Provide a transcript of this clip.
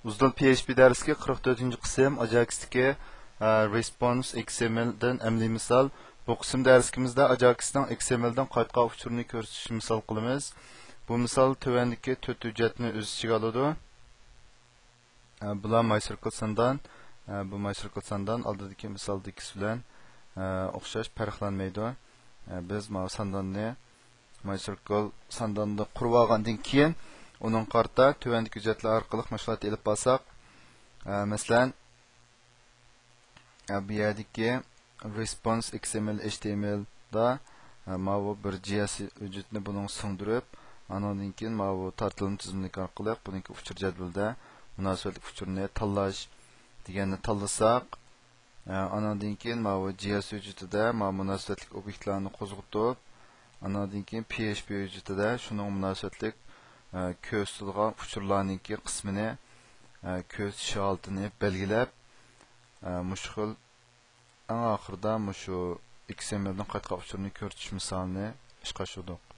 Uzdal PHP dersiga 44-ci qism Ajax'dagi Response XML'dan əmli misal. Bu qism dərsimizdə Ajax'dan XML'dan qaytqa uçurunu ko'rsatish misal qilamiz. Bu misal tövəndəki 4 hüccətni öz içigə alады. Bular MyCircle-dan, bu MyCircle-dan aldadakı misaldakı bilan o'xshash farqlanmaydi. Biz mana sandanni MyCircle sandanni qurib olgandan keyin onun qarta tövəndəki hüccətlər orqali məşğulot elib balsaq, məsələn, bu yerdəki response XML HTML da bu bir JS hüccətini bunun singdirib, ondan keyin bu tartılma tizimlik orqali buningki uçur jadvalda münasibətli uçurni tanlash deganni tanlasak, ondan keyin bu JS hüccətində münasibətli obyektlarni qo'zg'atib, ondan keyin PHP hüccətində şunun münasibətli ko'rsatilgan uçurlarninki qismini ko'rsatish holatini belgilab, mushkul eng oxirida mushu XMLdan qaytqa uchurini ko'rsatish misolini ishga oshirdik.